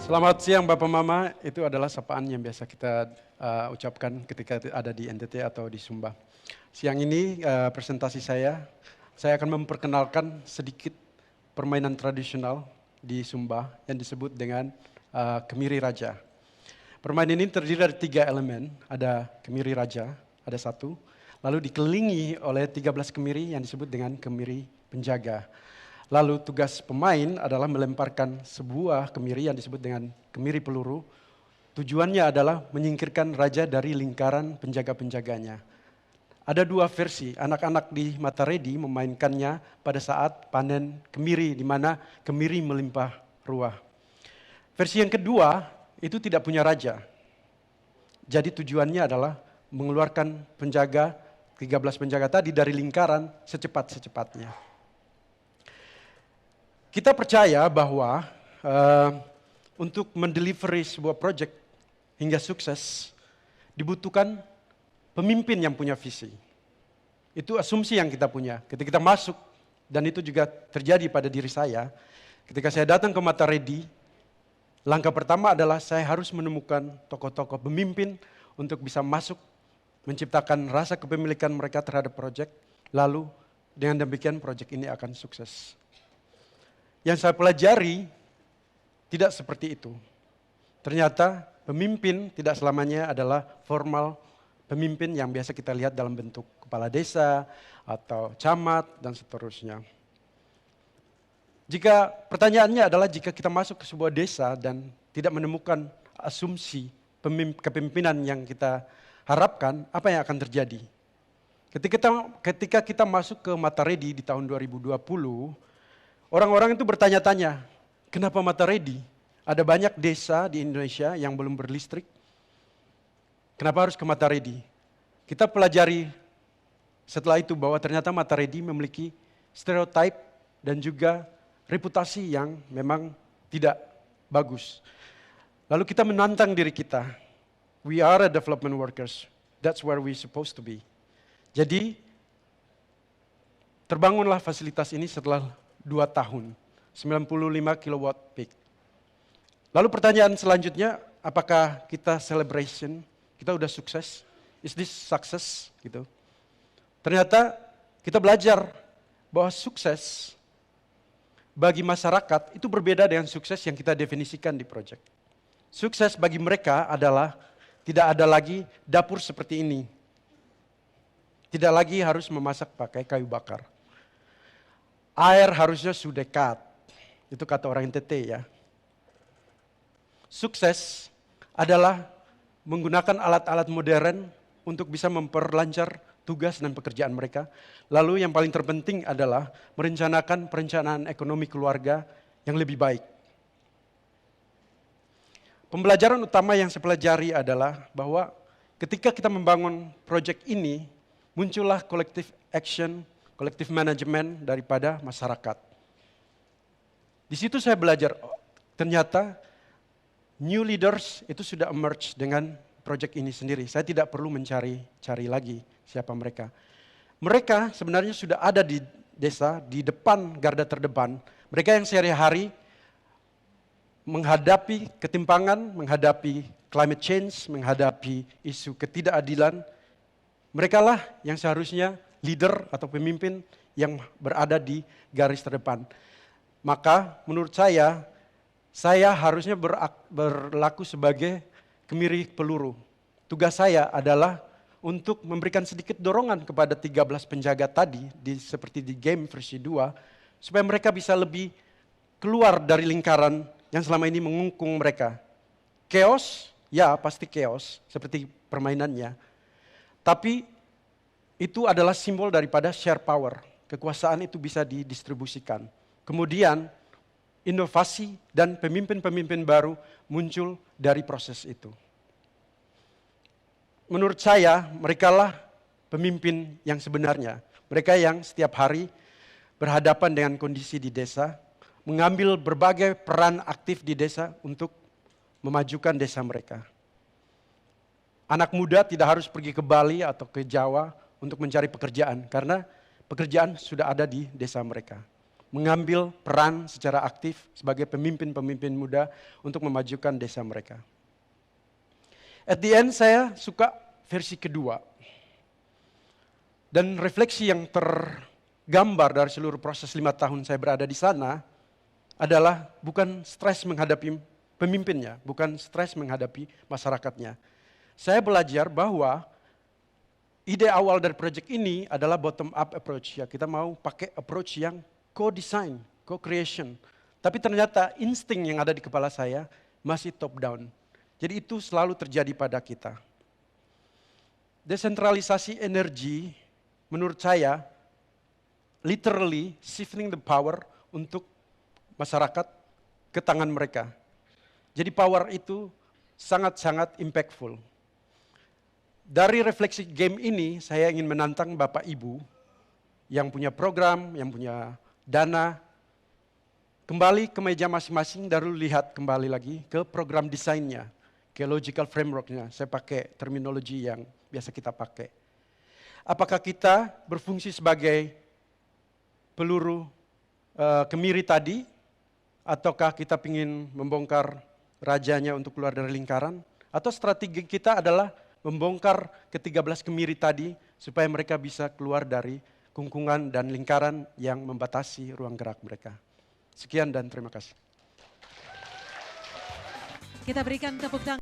Selamat siang Bapak Mama, itu adalah sapaan yang biasa kita ucapkan ketika ada di NTT atau di Sumba. Siang ini presentasi saya akan memperkenalkan sedikit permainan tradisional di Sumba yang disebut dengan Kemiri Raja. Permainan ini terdiri dari 3 elemen, ada Kemiri Raja, ada 1, lalu dikelilingi oleh 13 kemiri yang disebut dengan Kemiri Penjaga. Lalu tugas pemain adalah melemparkan sebuah kemiri yang disebut dengan kemiri peluru. Tujuannya adalah menyingkirkan raja dari lingkaran penjaga-penjaganya. Ada 2 versi, anak-anak di Mataredi memainkannya pada saat panen kemiri, di mana kemiri melimpah ruah. Versi yang kedua, itu tidak punya raja. Jadi tujuannya adalah mengeluarkan penjaga, 13 penjaga tadi dari lingkaran secepat-cepatnya. Kita percaya bahwa untuk mendelivery sebuah project hingga sukses dibutuhkan pemimpin yang punya visi. Itu asumsi yang kita punya. Ketika kita masuk, dan itu juga terjadi pada diri saya, ketika saya datang ke Mataredi, langkah pertama adalah saya harus menemukan tokoh-tokoh pemimpin untuk bisa masuk, menciptakan rasa kepemilikan mereka terhadap project, lalu dengan demikian project ini akan sukses. Yang saya pelajari tidak seperti itu. Ternyata pemimpin tidak selamanya adalah formal pemimpin yang biasa kita lihat dalam bentuk kepala desa atau camat dan seterusnya. Jika pertanyaannya adalah jika kita masuk ke sebuah desa dan tidak menemukan asumsi kepemimpinan yang kita harapkan, apa yang akan terjadi? Ketika kita masuk ke Mataredi di tahun 2020, orang-orang itu bertanya-tanya, kenapa Mataredi? Ada banyak desa di Indonesia yang belum berlistrik. Kenapa harus ke Mataredi? Kita pelajari setelah itu bahwa ternyata Mataredi memiliki stereotip dan juga reputasi yang memang tidak bagus. Lalu kita menantang diri kita. We are a development workers. That's where we supposed to be. Jadi, terbangunlah fasilitas ini setelah 2 tahun, 95 kilowatt peak. Lalu pertanyaan selanjutnya, apakah kita celebration, kita udah sukses? Is this success? Gitu. Ternyata kita belajar bahwa sukses bagi masyarakat itu berbeda dengan sukses yang kita definisikan di project. Sukses bagi mereka adalah tidak ada lagi dapur seperti ini. Tidak lagi harus memasak pakai kayu bakar. Air harusnya sudah dekat. Itu kata orang NTT ya. Sukses adalah menggunakan alat-alat modern untuk bisa memperlancar tugas dan pekerjaan mereka. Lalu yang paling terpenting adalah merencanakan perencanaan ekonomi keluarga yang lebih baik. Pembelajaran utama yang saya pelajari adalah bahwa ketika kita membangun proyek ini, muncullah collective action, collective management daripada masyarakat. Di situ saya belajar, ternyata new leaders itu sudah emerge dengan proyek ini sendiri. Saya tidak perlu cari lagi siapa mereka. Mereka sebenarnya sudah ada di desa, di depan, garda terdepan. Mereka yang sehari-hari menghadapi ketimpangan, menghadapi climate change, menghadapi isu ketidakadilan. Mereka lah yang seharusnya leader atau pemimpin yang berada di garis terdepan. Maka menurut saya harusnya berlaku sebagai kemiri peluru. Tugas saya adalah untuk memberikan sedikit dorongan kepada 13 penjaga tadi, seperti di game versi 2, supaya mereka bisa lebih keluar dari lingkaran yang selama ini mengungkung mereka. Chaos, ya pasti chaos, seperti permainannya. Tapi itu adalah simbol daripada share power. Kekuasaan itu bisa didistribusikan. Kemudian inovasi dan pemimpin-pemimpin baru muncul dari proses itu. Menurut saya, merekalah pemimpin yang sebenarnya. Mereka yang setiap hari berhadapan dengan kondisi di desa, mengambil berbagai peran aktif di desa untuk memajukan desa mereka. Anak muda tidak harus pergi ke Bali atau ke Jawa untuk mencari pekerjaan, karena pekerjaan sudah ada di desa mereka. mengambil peran secara aktif sebagai pemimpin-pemimpin muda untuk memajukan desa mereka. At the end saya suka versi kedua. Dan refleksi yang tergambar dari seluruh proses 5 tahun saya berada di sana adalah bukan stres menghadapi pemimpinnya, bukan stres menghadapi masyarakatnya. Saya belajar bahwa ide awal dari proyek ini adalah bottom up approach. Ya, kita mau pakai approach yang co-design, co-creation. Tapi ternyata insting yang ada di kepala saya masih top down. Jadi itu selalu terjadi pada kita. Desentralisasi energi menurut saya literally shifting the power untuk masyarakat ke tangan mereka. Jadi power itu sangat-sangat impactful. Dari refleksi game ini, saya ingin menantang Bapak Ibu yang punya program, yang punya dana, kembali ke meja masing-masing, lalu lihat kembali lagi ke program desainnya, ke logical frameworknya. Saya pakai terminologi yang biasa kita pakai. Apakah kita berfungsi sebagai peluru kemiri tadi, ataukah kita ingin membongkar rajanya untuk keluar dari lingkaran, atau strategi kita adalah membongkar ke-13 kemiri tadi supaya mereka bisa keluar dari kungkungan dan lingkaran yang membatasi ruang gerak mereka. Sekian dan terima kasih. Kita berikan tepuk tangan.